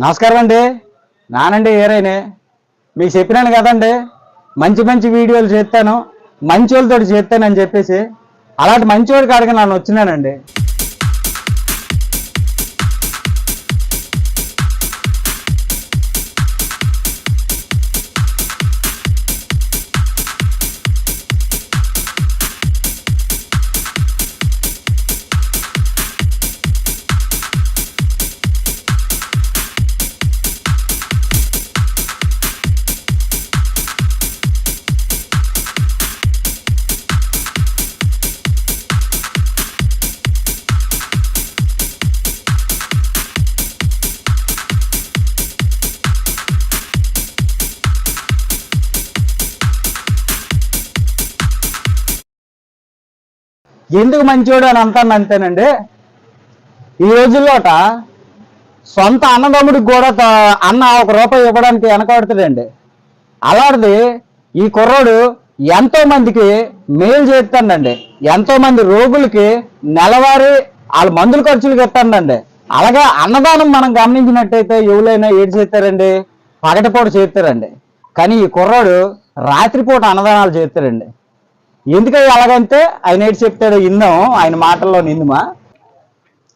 నమస్కారం అండి. నానండి ఏరైనే మీకు చెప్పినాను కదండి, మంచి మంచి వీడియోలు చేస్తాను, మంచి వాళ్ళతో చేస్తానని చెప్పేసి అలాంటి మంచివాడి కాడికి నన్ను వచ్చినానండి. ఎందుకు మంచివాడు అని అంటాను అంతేనండి. ఈ రోజుల్లోట సొంత అన్నదమ్ముడికి కూడా అన్న ₹1 ఇవ్వడానికి వెనకాడుతుందండి. అలాంటిది ఈ కుర్రోడు ఎంతో మందికి మేలు చేస్తాడండి. ఎంతో మంది రోగులకి నెలవారీ వాళ్ళ మందుల ఖర్చులకు ఇస్తాడండి. అలాగే అన్నదానం మనం గమనించినట్టయితే ఎవరైనా ఏడు చేస్తారండి, పగటిపూట చేస్తారండి. కానీ ఈ కుర్రోడు రాత్రిపూట అన్నదానాలు చేస్తారండి. ఎందుకని అలాగంటే ఆయన ఏంటి చెప్తాడో ఇందాం, ఆయన మాటల్లో నిందుమా.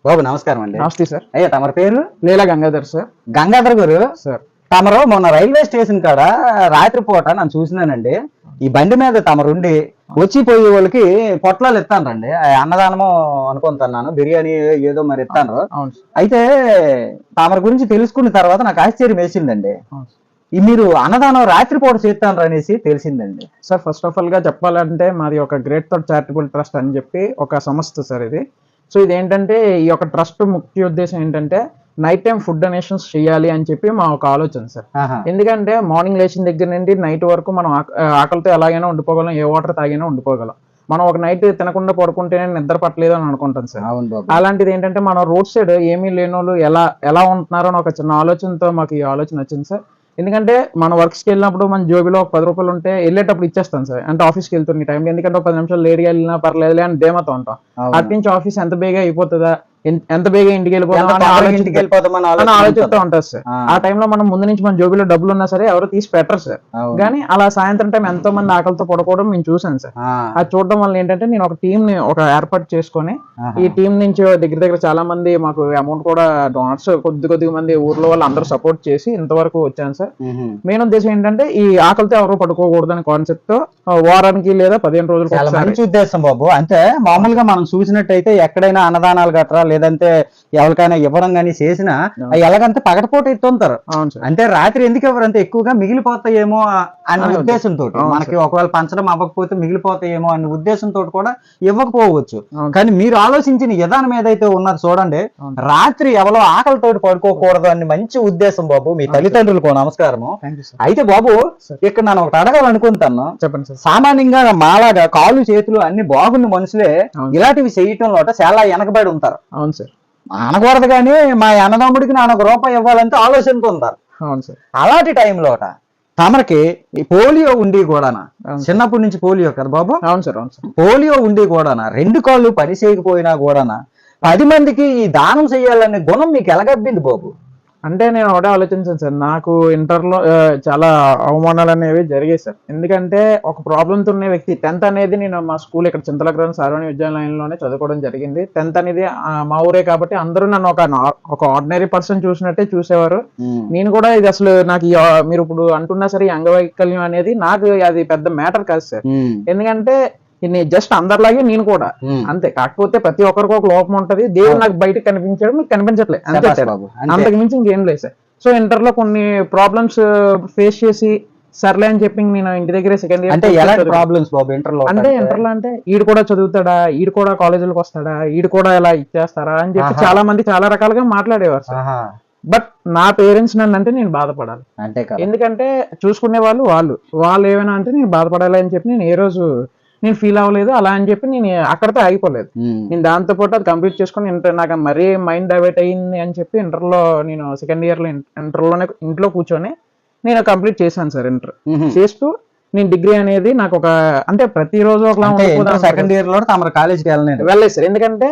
బాబు నమస్కారం అండి. నమస్తే సార్. అయ్యా తమరి పేరు? నీల గంగాధర్ సార్. గంగాధర్ గారు సార్, తమరు మొన్న రైల్వే స్టేషన్ కాడ రాత్రిపూట నన్ను చూసినానండి. ఈ బండి మీద తమరుండి వచ్చిపోయే వాళ్ళకి పొట్లాలు ఇస్తానండి. అన్నదానము అనుకుంటున్నాను, బిర్యానీ ఏదో మరి ఇస్తాను. అయితే తమరి గురించి తెలుసుకున్న తర్వాత నాకు ఆశ్చర్యం వేసిందండి. మీరు అన్నదానం రాత్రిపూట చేస్తాను అనేసి తెలిసిందండి. సార్ ఫస్ట్ ఆఫ్ ఆల్ గా చెప్పాలంటే మాది ఒక గ్రేట్ థాట్ చారిటబుల్ ట్రస్ట్ అని చెప్పి ఒక సంస్థ సార్ ఇది. సో ఇది ఏంటంటే ఈ యొక్క ట్రస్ట్ ముఖ్య ఉద్దేశం ఏంటంటే నైట్ టైం ఫుడ్ డొనేషన్స్ చేయాలి అని చెప్పి మా ఒక ఆలోచన సార్. ఎందుకంటే మార్నింగ్ లేచిన దగ్గర నుండి నైట్ వరకు మనం ఆకలితో ఎలాగైనా ఉండిపోగలం, ఏ వాటర్ తాగైనా ఉండిపోగలం. మనం ఒక నైట్ తినకుండా పడుకుంటేనే నిద్ర పట్టలేదు అని అనుకుంటాం సార్. అలాంటిది ఏంటంటే మనం రోడ్ సైడ్ ఏమీ లేని వాళ్ళు ఎలా ఉంటున్నారో అని ఒక చిన్న ఆలోచనతో మాకు ఈ ఆలోచన వచ్చింది సార్. ఎందుకంటే మన వర్క్స్కి వెళ్ళినప్పుడు మన జోబిలో ఒక ₹10 ఉంటే వెళ్ళేటప్పుడు ఇచ్చేస్తాం సార్. అంటే ఆఫీస్కి వెళ్తున్న టైంలో, ఎందుకంటే ఒక 10 నిమిషాలు లేట్గా వెళ్ళినా పర్లేదులే అని ధీమాతో ఉంటాం. అటు నుంచి ఆఫీస్ ఎంత బేగా అయిపోతుందా, ఎంత బేగా ఇంటికి వెళ్ళిపోతాం ఆలోచిస్తూ ఉంటారు సార్. ఆ టైంలో మనం ముందు నుంచి మన జోబిలో డబ్బులు ఉన్నా సరే ఎవరు తీసి పెట్టరు సార్. కానీ అలా సాయంత్రం టైం ఎంతో మంది ఆకలితో పడుకోవడం మేము చూసాను సార్. అది చూడడం వల్ల ఏంటంటే నేను ఒక టీం ని ఏర్పాటు చేసుకొని ఈ టీం నుంచి దగ్గర చాలా మంది మాకు అమౌంట్ కూడా డోనర్స్ కొద్ది మంది ఊర్లో వాళ్ళు అందరూ సపోర్ట్ చేసి ఇంతవరకు వచ్చాను సార్. మెయిన్ ఉద్దేశం ఏంటంటే ఈ ఆకలితో ఎవరు పడుకోకూడదు అనే కాన్సెప్ట్ తో వారానికి లేదా 15 రోజులు మంచి ఉద్దేశం బాబు. అంటే మామూలుగా మనం చూసినట్టయితే ఎక్కడైనా అన్నదానాలు గట్రా లేదంటే ఎవరికైనా ఇవ్వడం కానీ చేసినా ఎలాగంటే పగటిపూట ఇస్తుంటారు. అంటే రాత్రి ఎందుకు ఎవరంటే ఎక్కువగా మిగిలిపోతాయేమో అనే ఉద్దేశంతో, మనకి ఒకవేళ పంచడం అవ్వకపోతే మిగిలిపోతాయేమో అనే ఉద్దేశంతో కూడా ఇవ్వకపోవచ్చు. కానీ మీరు ఆలోచించిన విధానం ఏదైతే ఉన్నది చూడండి, రాత్రి ఎవరో ఆకలితోటి పడుకోకూడదు అని మంచి ఉద్దేశం బాబు. మీ తల్లిదండ్రులకు నమస్కారము. అయితే బాబు ఇక్కడ నేను ఒకటి అడగాలనుకుంటాను. చెప్పండి సార్. సామాన్యంగా మాలాగా కాళ్ళు చేతులు అన్ని బాగున్న మనుషులే ఇలాంటివి చేయటంలో చాలా వెనకబడి ఉంటారు. అవును సార్. అనకూడదు కానీ మా అన్నదమ్ముడికి నాకు ₹1 ఇవ్వాలంటే ఆలోచనతో ఉంటారు. అవును సార్. అలాంటి టైంలో తమరికి పోలియో ఉండి కూడా, చిన్నప్పటి నుంచి పోలియో కదా బాబు? అవును సార్. అవును సార్. పోలియో ఉండి కూడా 2 కాళ్ళు పనిచేయకపోయినా కూడా 10 మందికి ఈ దానం చేయాలనే గుణం మీకు ఎలాగబ్బింది బాబు? అంటే నేను ఒకటే ఆలోచించాను సార్. నాకు ఇంటర్లో చాలా అవమానాలు అనేవి జరిగాయి సార్. ఎందుకంటే ఒక ప్రాబ్లంతో ఉన్న వ్యక్తి 10th అనేది నేను మా స్కూల్ ఇక్కడ చింతలగ్రహం సార్వని విద్యాలయంలోనే చదువుకోవడం జరిగింది. 10th అనేది మా ఊరే కాబట్టి అందరూ నన్ను ఒక ఆర్డినరీ పర్సన్ చూసినట్టే చూసేవారు. నేను కూడా ఇది అసలు నాకు మీరు ఇప్పుడు అంటున్నా సరే ఈ అంగవైకల్యం అనేది నాకు అది పెద్ద మ్యాటర్ కాదు సార్. ఎందుకంటే జస్ట్ అందరిలాగే నేను కూడా అంతే. కాకపోతే ప్రతి ఒక్కరికి ఒక లోపం ఉంటది. దేవుడు నాకు బయటకు కనిపించడం మీకు కనిపించట్లేదు అంతే సార్. అంతకు మించి ఇంకేం లేదు సార్. సో ఇంటర్ లో కొన్ని ప్రాబ్లమ్స్ ఫేస్ చేసి సర్లే అని చెప్పి నేను ఇంటి దగ్గరే సెకండ్ ఇయర్. అంటే ఇంటర్ లో అంటే ఈడు కూడా చదువుతాడా, ఈడు కూడా కాలేజీలకు వస్తాడా, ఈడు కూడా ఇలా ఇచ్చేస్తారా అని చెప్పి చాలా మంది చాలా రకాలుగా మాట్లాడేవారు సార్. బట్ నా పేరెంట్స్ నన్ను అంటే నేను బాధపడాలి. ఎందుకంటే చూసుకునే వాళ్ళు ఏమైనా అంటే నేను బాధపడాలి అని చెప్పి నేను ఏ రోజు నేను ఫీల్ అవ్వలేదు. అలా అని చెప్పి నేను అక్కడితో ఆగిపోలేదు. నేను దాంతో పాటు అది కంప్లీట్ చేసుకుని నాకు మరీ మైండ్ డైవర్ట్ అయ్యింది అని చెప్పి ఇంటర్లో నేను సెకండ్ ఇయర్లో ఇంటర్లోనే ఇంట్లో కూర్చొని నేను కంప్లీట్ చేశాను సార్. ఇంటర్ చేస్తూ నేను డిగ్రీ అనేది నాకు ఒక అంటే ప్రతిరోజు ఒకలా సెకండ్ ఇయర్ లో తమ కాలేజీకి వెళ్ళలేదు సార్. ఎందుకంటే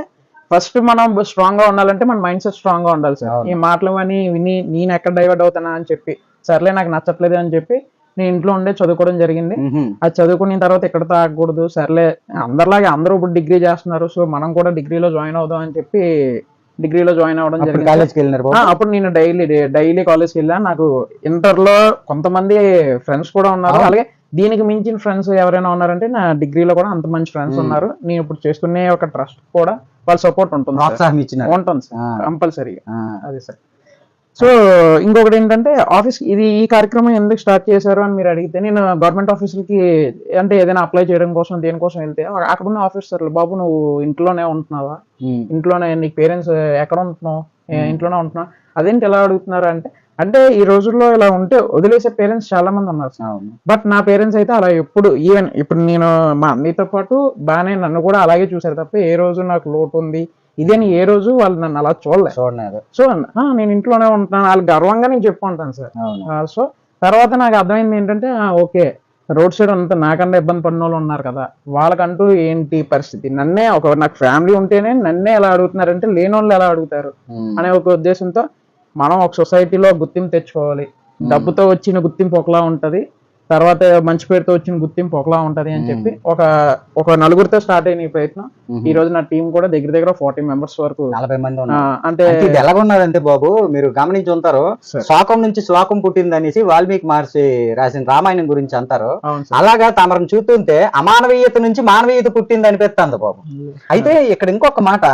ఫస్ట్ మనం స్ట్రాంగ్ గా ఉండాలంటే మన మైండ్ సెట్ స్ట్రాంగ్ గా ఉండాలి సార్. ఈ మాటలు అని విని నేను ఎక్కడ డైవర్ట్ అవుతానా అని చెప్పి సర్లే నాకు నచ్చట్లేదు అని చెప్పి నేను ఇంట్లో ఉండే చదువుకోవడం జరిగింది. అది చదువుకున్న తర్వాత ఎక్కడ తాగకూడదు, సర్లే అందరిలాగే అందరూ ఇప్పుడు డిగ్రీ చేస్తున్నారు, సో మనం కూడా డిగ్రీలో జాయిన్ అవుదాం అని చెప్పి డిగ్రీలో జాయిన్ అవ్వడం జరిగింది. కాలేజ్కి వెళ్ళినారు? అప్పుడు నేను డైలీ కాలేజ్కి వెళ్ళాను. నాకు ఇంటర్ లో కొంతమంది ఫ్రెండ్స్ కూడా ఉన్నారు, అలాగే దీనికి మించిన ఫ్రెండ్స్ ఎవరైనా ఉన్నారంటే నా డిగ్రీలో కూడా అంత మంచి ఫ్రెండ్స్ ఉన్నారు. నేను ఇప్పుడు చేసుకునే ఒక ట్రస్ట్ కూడా వాళ్ళ సపోర్ట్ ఉంటుంది, ఉంటుంది సార్ కంపల్సరీగా. అదే సార్. సో ఇంకొకటి ఏంటంటే ఆఫీస్ ఈ కార్యక్రమం ఎందుకు స్టార్ట్ చేశారు అని మీరు అడిగితే, నేను గవర్నమెంట్ ఆఫీసులకి అంటే ఏదైనా అప్లై చేయడం కోసం దేనికోసం వెళ్తే అక్కడ ఉన్న ఆఫీసర్లు, బాబు నువ్వు ఇంట్లోనే ఉంటున్నావా, ఇంట్లోనే నీకు పేరెంట్స్ ఎక్కడ ఉంటున్నావు, ఇంట్లోనే ఉంటున్నావు, అదేంటి ఎలా అడుగుతున్నారు అంటే ఈ రోజుల్లో ఇలా ఉంటే వదిలేసే పేరెంట్స్ చాలా మంది ఉన్నారు. బట్ నా పేరెంట్స్ అయితే అలా ఈవెన్ ఇప్పుడు నేను మా అన్నయ్యతో పాటు బాగానే నన్ను కూడా అలాగే చూసారు తప్ప ఏ రోజు నాకు లోటు ఉంది ఇదేని ఏ రోజు వాళ్ళు నన్ను అలా చూడలేదు. సో నేను ఇంట్లోనే ఉంటున్నాను, వాళ్ళు గర్వంగా నేను చెప్పుకుంటాను సార్. సో తర్వాత నాకు అర్థమైంది ఏంటంటే ఓకే, రోడ్ సైడ్ అంతా నాకన్నా ఇబ్బంది పడిన వాళ్ళు ఉన్నారు కదా, వాళ్ళకంటూ ఏంటి పరిస్థితి, నన్నే నాకు ఫ్యామిలీ ఉంటేనే నన్నే ఎలా అడుగుతున్నారంటే లేని వాళ్ళు ఎలా అడుగుతారు అనే ఒక ఉద్దేశంతో మనం ఒక సొసైటీలో గుర్తింపు తెచ్చుకోవాలి. డబ్బుతో వచ్చిన గుర్తింపు ఒకలా ఉంటది, తర్వాత మంచి పేరుతో వచ్చిన గుర్తింపు ఒకలా ఉంటది అని చెప్పి ఒక నలుగురితో స్టార్ట్ అయిన ఈ ప్రయత్నం ఈ రోజు నా టీం కూడా దగ్గర 40 మెంబర్స్ వరకు 40 మంది అంటే ఎలాగున్నారంటే బాబు మీరు గమనించి ఉంటారు, శ్లోకం నుంచి శ్లోకం పుట్టింది అనేసి వాల్మీకి మహర్షి రాసిన రామాయణం గురించి అంటారు. అలాగా తమరం చూస్తుంటే అమానవీయత నుంచి మానవీయత పుట్టింది అనిపిస్తుంది బాబు. అయితే ఇక్కడ ఇంకొక మాట,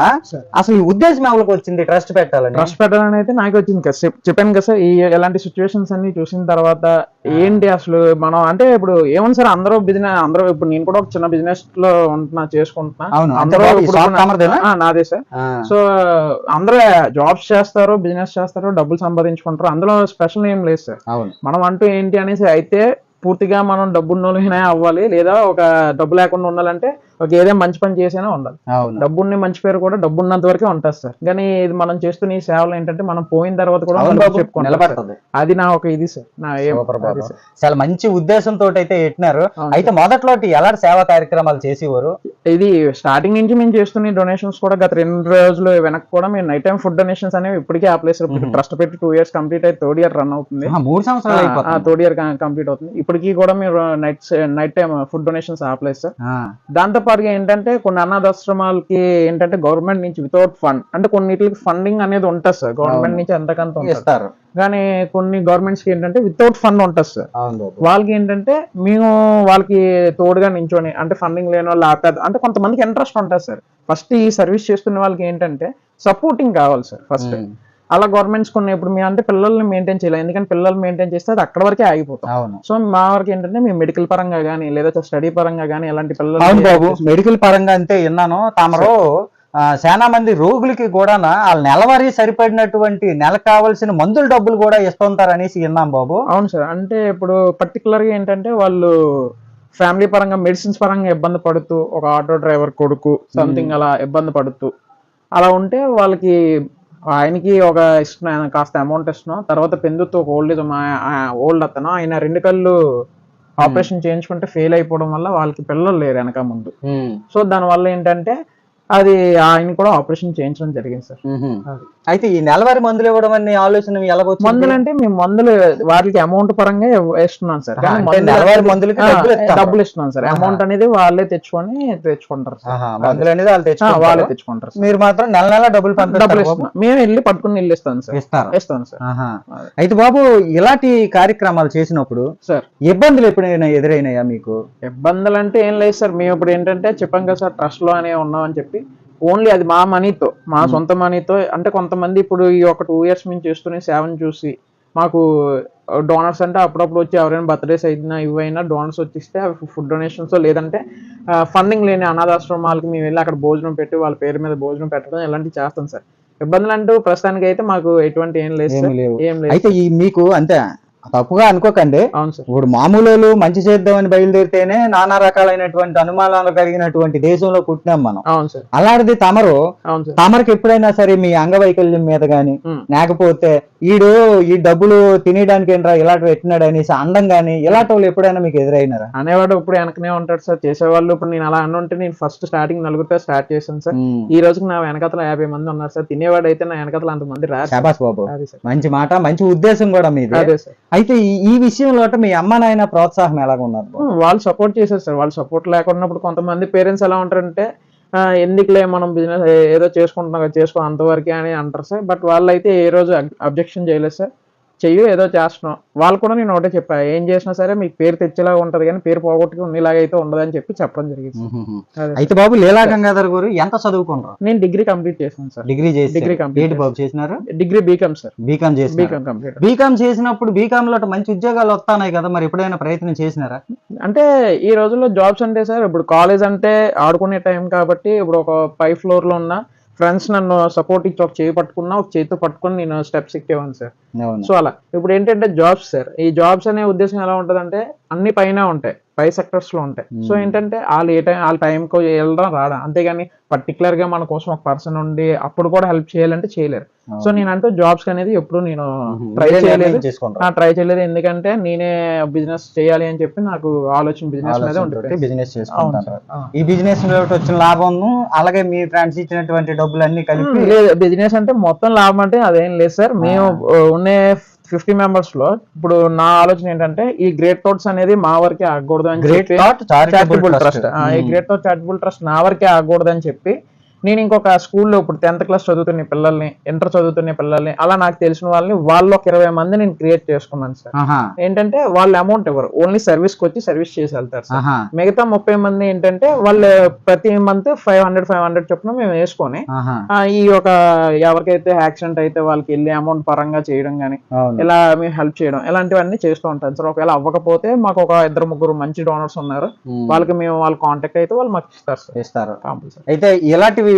అసలు ఈ ఉద్దేశం ఎవరికి వచ్చింది ట్రస్ట్ పెట్టాలని అయితే నాకు వచ్చింది కదా, చెప్పాను కదా సార్. ఈ ఎలాంటి సిచ్యువేషన్స్ అన్ని చూసిన తర్వాత ఏంటి అసలు మనం అంటే ఇప్పుడు ఏముంది సార్, అందరూ ఇప్పుడు నేను కూడా ఒక చిన్న బిజినెస్ లో ఉంటున్నా, చేసుకుంటున్నా. నాదే సార్. సో అందరూ జాబ్స్ చేస్తారు, బిజినెస్ చేస్తారు, డబ్బులు సంపాదించుకుంటారు, అందులో స్పెషల్ ఏం లేదు సార్. మనం అంటూ ఏంటి అనేసి అయితే పూర్తిగా మనం డబ్బున్నోళ్ళైనా అవ్వాలి, లేదా ఒక డబ్బు లేకుండా ఉండాలంటే ఒక ఏదైనా మంచి పని చేసైనా ఉండాలి. డబ్బుని మంచి పేరు కూడా డబ్బు ఉన్నంత వరకే ఉంటుంది సార్. కానీ ఇది మనం చేస్తున్న ఈ సేవలు ఏంటంటే మనం పోయిన తర్వాత కూడా చెప్పుకోవాలి, అది నా ఒక ఇది సార్. చాలా మంచి ఉద్దేశంతో అయితే పెట్టినారు. అయితే మొదట్లో ఎలాంటి సేవా కార్యక్రమాలు చేసేవారు? ఇది స్టార్టింగ్ నుంచి మేము చేస్తున్న డొనేషన్స్ కూడా గత 2 రోజులు వెనక్కి కూడా మేము నైట్ టైం ఫుడ్ డొనేషన్స్ అనేవి ఇప్పటికే ఆపలేసి ట్రస్ట్ పెట్టి 2 years కంప్లీట్ అయితే 3rd year రన్ అవుతుంది. 3 సంవత్సరాలు 3rd year కంప్లీట్ అవుతుంది. ఇప్పటికీ కూడా మీరు నైట్ టైం ఫుడ్ డొనేషన్స్ ఆపలేదు సార్. దాంతో పాటుగా ఏంటంటే కొన్ని అనాథాశ్రమాలకి ఏంటంటే గవర్నమెంట్ నుంచి వితౌట్ ఫండ్ అంటే కొన్నిటికి ఫండింగ్ అనేది ఉంటుంది సార్, గవర్నమెంట్ నుంచి ఎంతకంత ఇస్తారు. కానీ కొన్ని గవర్నమెంట్స్ కి ఏంటంటే వితౌట్ ఫండ్ ఉంటుంది సార్. వాళ్ళకి ఏంటంటే మేము వాళ్ళకి తోడుగా నించొని అంటే ఫండింగ్ లేని వాళ్ళు ఆపేది అంటే కొంతమందికి ఇంట్రెస్ట్ ఉంటుంది సార్. ఫస్ట్ ఈ సర్వీస్ చేస్తున్న వాళ్ళకి ఏంటంటే సపోర్టింగ్ కావాలి సార్ ఫస్ట్. అలా గవర్నమెంట్స్ కొన్ని ఇప్పుడు మేము అంటే పిల్లల్ని మెయింటైన్ చేయాలి, ఎందుకంటే పిల్లలు మెయింటైన్ చేస్తే అది అక్కడ వరకే ఆగిపోతాం. సో మా వరకు ఏంటంటే మేము మెడికల్ పరంగా కానీ లేదా స్టడీ పరంగా కానీ ఎలాంటి పిల్లలు మెడికల్ పరంగా అంటే విన్నాను తామరు చాలా మంది రోగులకి కూడా వాళ్ళ నెలవారీ సరిపడినటువంటి నెల కావాల్సిన మందుల డబ్బులు కూడా ఇస్తుంటారు అనేసి విన్నాం బాబు. అవును సార్. అంటే ఇప్పుడు పర్టికులర్ గా ఏంటంటే వాళ్ళు ఫ్యామిలీ పరంగా మెడిసిన్స్ పరంగా ఇబ్బంది పడుతూ ఒక ఆటో డ్రైవర్ కొడుకు సంథింగ్ అలా ఇబ్బంది పడుతూ అలా ఉంటే వాళ్ళకి ఆయనకి ఒక ఇస్తున్నాను కాస్త అమౌంట్ ఇస్తున్నాం, తర్వాత పెందుతో ఒక ఓల్డ్ అతను ఆయన 2 కళ్ళు ఆపరేషన్ చేయించుకుంటే ఫెయిల్ అయిపోవడం వల్ల వాళ్ళకి పిల్లలు లేరు వెనక ముందు. సో దాని వల్ల ఏంటంటే అది ఆయన కూడా ఆపరేషన్ చేయించడం జరిగింది సార్. అయితే ఈ నెలవారీ మందులు ఇవ్వడం అనే ఆలోచన ఎలా వచ్చింది? మందులు అంటే మేము మందులు వాటికి అమౌంట్ పరంగా ఇస్తున్నాం సార్, డబ్బులు ఇస్తున్నాం సార్. అమౌంట్ అనేది వాళ్ళే తెచ్చుకుంటారు, మందులు అనేది వాళ్ళే తెచ్చుకుంటారు. మీరు మాత్రం నెల నెల డబ్బులు ఇస్తున్నాం, మేము వెళ్ళి పట్టుకుని వెళ్ళి ఇస్తాం సార్. ఇస్తాం సార్. అయితే బాబు ఇలాంటి కార్యక్రమాలు చేసినప్పుడు సార్ ఇబ్బందులు ఎప్పుడైనా ఎదురైనాయా మీకు? ఇబ్బందులు అంటే ఏం లేదు సార్. మేము ఇప్పుడు ఏంటంటే చెప్పాం కదా సార్, ట్రస్ట్ లో అనే ఉన్నాం అని చెప్పి ఓన్లీ అది మా మనీతో మా సొంత మనీతో అంటే కొంతమంది ఇప్పుడు ఈ ఒక 2 years మేము చేస్తున్న సేవను చూసి మాకు డోనర్స్ అంటే అప్పుడప్పుడు వచ్చి ఎవరైనా బర్త్డేస్ అయినా ఇవైనా డోనర్స్ వచ్చిస్తే ఫుడ్ డొనేషన్స్ లేదంటే ఫండింగ్ లేని అనాథాశ్రమాలకి మేము వెళ్ళి అక్కడ భోజనం పెట్టి వాళ్ళ పేరు మీద భోజనం పెట్టడం ఇలాంటివి చేస్తాం సార్. ఇబ్బందులు అంటూ ప్రస్తుతానికి అయితే మాకు ఎటువంటి ఏం లేదు. అయితే మీకు అంతే తప్పుగా అనుకోకండి. ఇప్పుడు మామూలు మంచి చేద్దామని బయలుదేరితేనే నానా రకాలైనటువంటి అనుమానాలు కలిగినటువంటి దేశంలో పుట్టినాం మనం. అలాంటిది తమరికి ఎప్పుడైనా సరే మీ అంగవైకల్యం మీద గాని లేకపోతే ఈడు ఈ డబ్బులు తినేయడానికి ఏంట్రా ఇలాంటి పెట్టినాడు అనేసి అండం గానీ ఇలాంటి వాళ్ళు ఎప్పుడైనా మీకు ఎదురైనారా? అనేవాడు ఇప్పుడు వెనకనే ఉంటాడు సార్. చేసేవాళ్ళు ఇప్పుడు నేను అలా అనుంటే నేను ఫస్ట్ స్టార్టింగ్ నలుగురితో స్టార్ట్ చేశాను సార్. ఈ రోజుకి నా వెనకతల 50 మంది ఉన్నారు సార్. తినేవాడు అయితే నా వెనకతల అంతమంది రాదు. శాబాష్ బాబు, అదే సార్. మంచి మాట, మంచి ఉద్దేశం కూడా మీది. అదే సార్. అయితే ఈ విషయంలో మీ అమ్మ నాయన ప్రోత్సాహం ఎలాగ ఉన్నారు? వాళ్ళు సపోర్ట్ చేశారు సార్. వాళ్ళు సపోర్ట్ లేకున్నప్పుడు కొంతమంది పేరెంట్స్ ఎలా ఉంటారంటే ఎందుకులే మనం బిజినెస్ ఏదో చేసుకుంటున్నాం కదా, చేసుకో అంతవరకే అని అంటారు సార్. బట్ వాళ్ళైతే ఏ రోజు అబ్జెక్షన్ చేయలేదు సార్. చెయ్యి ఏదో చేస్తున్నాం. వాళ్ళు కూడా నేను ఒకటే చెప్పా, ఏం చేసినా సరే మీకు పేరు తెచ్చేలాగా ఉంటది కానీ పేరు పోగొట్టుకు ఉండేలాగా అయితే ఉండదని చెప్పి చెప్పడం జరిగింది. అయితే బాబు లీలా గంగాధర్ గారు ఎంత చదువుకున్నారు? నేను డిగ్రీ కంప్లీట్ చేశాను సార్. డిగ్రీ కంప్లీట్ బాబు చేసినారు? Degree B Com sir. బీకామ్ చేసి బీకామ్ కంప్లీట్. బీకామ్ చేసినప్పుడు బీకామ్ లో మంచి ఉద్యోగాలు వస్తాయి కదా, మరి ఎప్పుడైనా ప్రయత్నం చేసినారా? అంటే ఈ రోజుల్లో జాబ్స్ అంటే సార్ ఇప్పుడు కాలేజ్ అంటే ఆడుకునే టైం కాబట్టి ఇప్పుడు ఒక 5 ఫ్లోర్ లో ఉన్న ఫ్రెండ్స్ నన్ను సపోర్ట్ ఇచ్చి ఒక చేయి పట్టుకున్నా, ఒక చేతితో పట్టుకుని నేను స్టెప్స్ ఎక్కేవాను సార్. సో అలా ఇప్పుడు ఏంటంటే జాబ్స్ సార్, ఈ జాబ్స్ అనే ఉద్దేశం ఎలా ఉంటదంటే అన్ని పైన ఉంటాయి, పై సెక్టర్స్ లో ఉంటాయి. సో ఏంటంటే వాళ్ళు వాళ్ళ టైంకి వెళ్ళడం రావడం, అంతేగాని పర్టికులర్ గా మన కోసం ఒక పర్సన్ ఉండి అప్పుడు కూడా హెల్ప్ చేయాలంటే చేయలేరు. సో నేనంటూ జాబ్స్ అనేది ఎప్పుడు నేను ట్రై చేయలేదు. ఎందుకంటే నేనే బిజినెస్ చేయాలి అని చెప్పి నాకు ఆలోచన బిజినెస్ మీద ఉంటుంది. బిజినెస్ చేసుకుంటాను. ఈ బిజినెస్ వచ్చిన లాభం అలాగే మీ ఫ్రెండ్స్ ఇచ్చినటువంటి డబ్బులు అన్ని కలిపి లేదు. బిజినెస్ అంటే మొత్తం లాభం అంటే అదేం లేదు సార్. మేము ఉండే 50 మెంబర్స్ లో ఇప్పుడు నా ఆలోచన ఏంటంటే ఈ గ్రేట్ థాట్స్ అనేది మా వరకే ఆగకూడదు అని చెప్పి చారిటబుల్ ట్రస్ట్, ఈ గ్రేట్ థాట్ చారిటబుల్ ట్రస్ట్ నా వరకే ఆగకూడదు అని చెప్పి నేను ఇంకొక స్కూల్లో ఇప్పుడు 10th క్లాస్ చదువుతున్న పిల్లల్ని, ఇంటర్ చదువుతున్న పిల్లల్ని, అలా నాకు తెలిసిన వాళ్ళని వాళ్ళు ఒక 20 మంది నేను క్రియేట్ చేసుకున్నాను సార్. ఏంటంటే వాళ్ళు అమౌంట్ ఎవరు ఓన్లీ సర్వీస్ కి వచ్చి సర్వీస్ చేసి వెళ్తారు సార్. మిగతా 30 మంది ఏంటంటే వాళ్ళు ప్రతి మంత్ 500 చొప్పున మేము వేసుకొని ఈ ఒక ఎవరికైతే యాక్సిడెంట్ అయితే వాళ్ళకి వెళ్ళి అమౌంట్ పరంగా చేయడం గానీ, ఇలా మేము హెల్ప్ చేయడం ఇలాంటివన్నీ చేస్తూ ఉంటాం సార్. ఒకవేళ అవ్వకపోతే మాకు ఒక 2-3 మంచి డోనర్స్ ఉన్నారు, వాళ్ళకి మేము వాళ్ళ కాంటాక్ట్ అయితే వాళ్ళు మాకు ఇస్తారు. అయితే ఇలాంటివి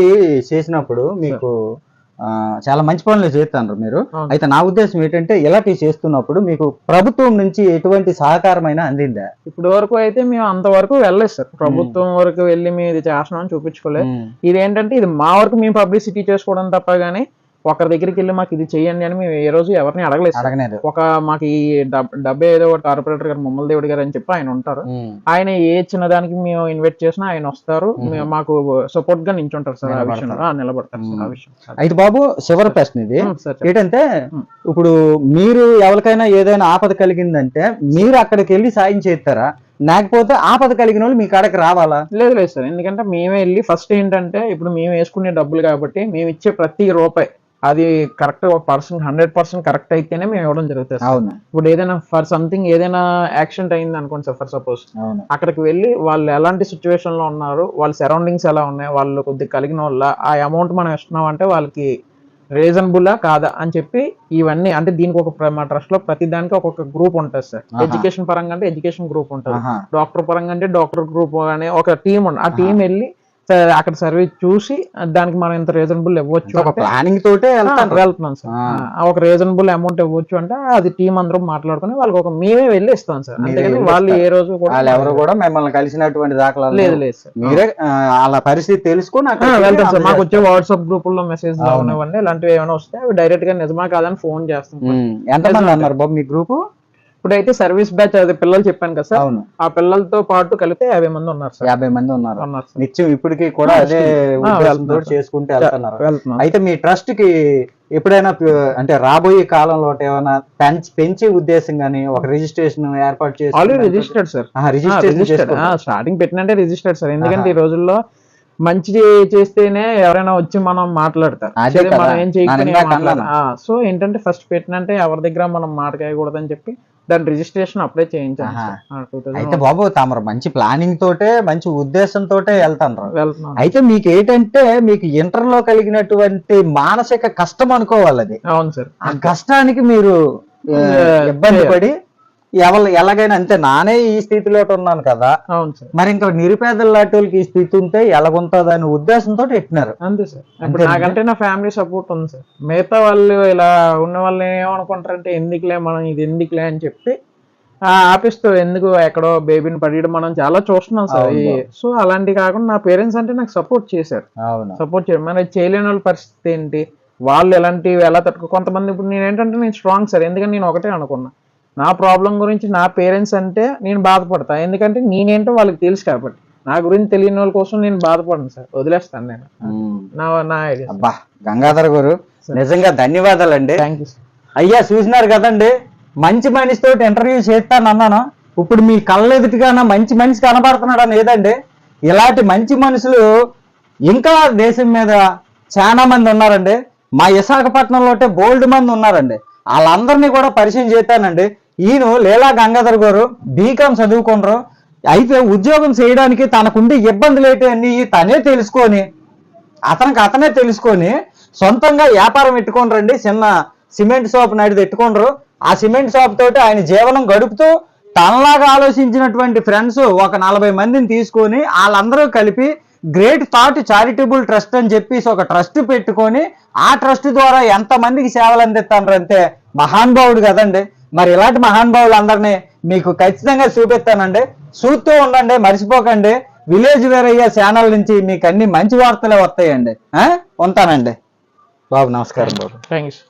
చేసినప్పుడు మీకు చాలా మంచి పనులు చేస్తున్నారు మీరు. అయితే నా ఉద్దేశం ఏంటంటే ఇలాంటివి చేస్తున్నప్పుడు మీకు ప్రభుత్వం నుంచి ఎటువంటి సహకారమైనా అందిందా? ఇప్పుడు వరకు అయితే మేము అంతవరకు వెళ్ళలేదు సార్. ప్రభుత్వం వరకు వెళ్ళి మేము ఇది చేస్తున్నాం చూపించుకోలేదు. ఇది ఏంటంటే ఇది మా వరకు మేము పబ్లిసిటీ చేసుకోవడం తప్ప గానీ ఒకరి దగ్గరికి వెళ్ళి మాకు ఇది చెయ్యండి అని మేము ఏ రోజు ఎవరిని అడగలేదు. ఒక మాకు ఈ డబ్బే ఏదో కార్పొరేటర్ గారు ముమ్మల దేవుడి గారు అని చెప్పి ఆయన ఉంటారు. ఆయన ఏ చిన్నదానికి మేము ఇన్వైట్ చేసినా ఆయన వస్తారు, మాకు సపోర్ట్ గా నించుంటారు సార్. ఆ విషయంలో నిలబడతారు సార్. ఆ విషయం. అయితే బాబు చివరి ప్రశ్న ఇది ఏంటంటే, ఇప్పుడు మీరు ఎవరికైనా ఏదైనా ఆపద కలిగిందంటే మీరు అక్కడికి వెళ్ళి సాయం చేస్తారా, లేకపోతే ఆపద కలిగిన వాళ్ళు మీ కాడకి రావాలా? లేదు సార్. ఎందుకంటే మేమే వెళ్ళి ఫస్ట్ ఏంటంటే ఇప్పుడు మేము వేసుకునే డబ్బులు కాబట్టి మేము ఇచ్చే ప్రతి రూపాయి అది కరెక్ట్ ఒక పర్సన్ 100% కరెక్ట్ అయితేనే మేము ఇవ్వడం జరుగుతుంది. ఇప్పుడు ఏదైనా ఫర్ సంథింగ్ ఏదైనా యాక్సిడెంట్ అయింది అనుకోండి సార్, ఫర్ సపోజ్ అక్కడికి వెళ్ళి వాళ్ళు ఎలాంటి సిచ్యువేషన్ లో ఉన్నారు, వాళ్ళ సరౌండింగ్స్ ఎలా ఉన్నాయి, వాళ్ళు కొద్దిగా కలిగిన వల్ల ఆ అమౌంట్ మనం ఇస్తున్నాం అంటే వాళ్ళకి రీజనబుల్లా కాదా అని చెప్పి ఇవన్నీ అంటే దీనికి ఒక మా ట్రస్ట్ లో ప్రతి దానికి ఒక్కొక్క గ్రూప్ ఉంటుంది సార్. ఎడ్యుకేషన్ పరంగా అంటే ఎడ్యుకేషన్ గ్రూప్ ఉంటుంది, డాక్టర్ పరంగా అంటే డాక్టర్ గ్రూప్ అనే ఒక టీం ఉంటుంది. ఆ టీం వెళ్ళి అక్కడ సర్వీస్ చూసి దానికి మనం ఇంత రీజనబుల్ ఇవ్వచ్చు, ప్లానింగ్ తోటే వెళ్తున్నాం సార్. ఒక రీజనబుల్ అమౌంట్ ఇవ్వచ్చు అంటే అది టీం అందరూ మాట్లాడుకుని వాళ్ళకి ఒక మేమే వెళ్ళి ఇస్తాం సార్. అంతేగాని వాళ్ళు ఏ రోజు ఎవరు కూడా మిమ్మల్ని కలిసినటువంటి దాఖలా లేదు సార్. మీరే వాళ్ళ పరిస్థితి తెలుసుకుని వెళ్తాం సార్. మాకు వచ్చే వాట్సాప్ గ్రూప్ లో మెసేజ్ ఉన్నవన్నీ ఇలాంటివి ఏమైనా వస్తే అవి డైరెక్ట్ గా నిజమా కాదని ఫోన్ చేస్తాం. ఎంతమంది అన్నారు బాబు మీ గ్రూప్? ఇప్పుడైతే సర్వీస్ బ్యాచ్ అది పిల్లలు చెప్పాను కదా సార్, ఆ పిల్లలతో పాటు కలిపితే 50 మంది ఉన్నారు సార్. 50 మంది ఉన్నారు నిత్యం ఇప్పటికీ కూడా అదే చేసుకుంటూ వెళ్తున్నారు. అయితే మీ ట్రస్ట్ కి ఎప్పుడైనా అంటే రాబోయే కాలంలో ఏమైనా పెంచే ఉద్దేశం గానీ ఒక రిజిస్ట్రేషన్ ఏర్పాటు చేసి? Already registered sir. స్టార్టింగ్ పెట్టినంటే రిజిస్టర్డ్ సార్. ఎందుకంటే ఈ రోజుల్లో మంచి చేస్తేనే ఎవరైనా వచ్చి మనం మాట్లాడతారు, మనం ఏం చేయకపోతే. సో ఏంటంటే ఫస్ట్ పెట్టినంటే ఎవరి దగ్గర మనం మాట్లాడకూడదని చెప్పి దాని రిజిస్ట్రేషన్ అప్లై చేయించాను. అయితే బాబు తమరు మంచి ప్లానింగ్ తోటే మంచి ఉద్దేశంతో వెళ్తాను. అయితే మీకు ఏంటంటే మీకు ఇంటర్ లో కలిగినటువంటి మానసిక కష్టం అనుకోవాలి అది. అవును సార్. ఆ కష్టానికి మీరు ఇబ్బంది పడి ఎలాగైనా అంతే నానే ఈ స్థితిలో ఉన్నాను కదా, అవును సార్, మరి ఇంకా నిరుపేదల లాంటి వాళ్ళకి ఈ స్థితి ఉంటే ఎలాగుంటుంది అనే ఉద్దేశంతో పెట్టినారు. అంతే సార్. ఇప్పుడు నాకంటే నా ఫ్యామిలీ సపోర్ట్ ఉంది సార్. మిగతా వాళ్ళు ఇలా ఉన్న వాళ్ళు ఏమనుకుంటారంటే ఎందుకులే మనం ఇది ఎందుకులే అని చెప్పి ఆపిస్తూ ఎందుకు ఎక్కడో బేబీని పడియడం మనం చాలా చూస్తున్నాం సార్. సో అలాంటి కాకుండా నా పేరెంట్స్ అంటే నాకు సపోర్ట్ చేశారు. సపోర్ట్ చేయడం మన చేయలేని వాళ్ళ పరిస్థితి ఏంటి, వాళ్ళు ఎలాంటివి ఎలా కొంతమంది ఇప్పుడు నేను ఏంటంటే నేను స్ట్రాంగ్ సార్, ఎందుకంటే నేను ఒకటే అనుకున్నా నా ప్రాబ్లం గురించి నా పేరెంట్స్ అంటే నేను బాధపడతా, ఎందుకంటే నేనేంటో వాళ్ళకి తెలుసు కాబట్టి. నా గురించి తెలియని వాళ్ళ కోసం నేను బాధపడను సార్, వదిలేస్తాను నేను. నా ఐడియా. అబ్బా గంగాధర్ గారు నిజంగా ధన్యవాదాలండి. Thank you. అయ్యా చూసినారు కదండి, మంచి మనిషితో ఇంటర్వ్యూ చేస్తాను అన్నాను, ఇప్పుడు మీ కళ్ళ ఎదుటిగాన మంచి మనిషి కనబడుతున్నాడు అని ఏదండి. ఇలాంటి మంచి మనుషులు ఇంకా దేశం మీద చాలా మంది ఉన్నారండి. మా విశాఖపట్నంలో బోల్డ్ మంది ఉన్నారండి. వాళ్ళందరినీ కూడా పరిచయం చేస్తానండి. ఈయన లీలా గంగాధర్ గారు బీకాం చదువుకున్నారు, అయితే ఉద్యోగం చేయడానికి తనకుండి ఇబ్బందులు ఏంటి తనే తెలుసుకొని అతనే తెలుసుకొని సొంతంగా వ్యాపారం పెట్టుకోండి. చిన్న సిమెంట్ షాప్ నాటిది పెట్టుకోండ్రు. ఆ సిమెంట్ షాప్ తోటి ఆయన జీవనం గడుపుతూ తనలాగా ఆలోచించినటువంటి ఫ్రెండ్స్ ఒక 40 మందిని తీసుకొని వాళ్ళందరూ కలిపి గ్రేట్ థాట్ చారిటబుల్ ట్రస్ట్ అని చెప్పేసి ఒక ట్రస్ట్ పెట్టుకొని ఆ ట్రస్ట్ ద్వారా ఎంతమందికి సేవలు అందిస్తారంటే మహానుభావుడు కదండి. మరి ఇలాంటి మహానుభావులు అందరినీ మీకు ఖచ్చితంగా చూపిస్తానండి. చూస్తూ ఉండండి, మర్చిపోకండి. విలేజ్ వేరయ్య ఛానల్ నుంచి మీకు అన్ని మంచి వార్తలే వస్తాయండి. ఉంటానండి బాబు. నమస్కారం బాబు. Thank you.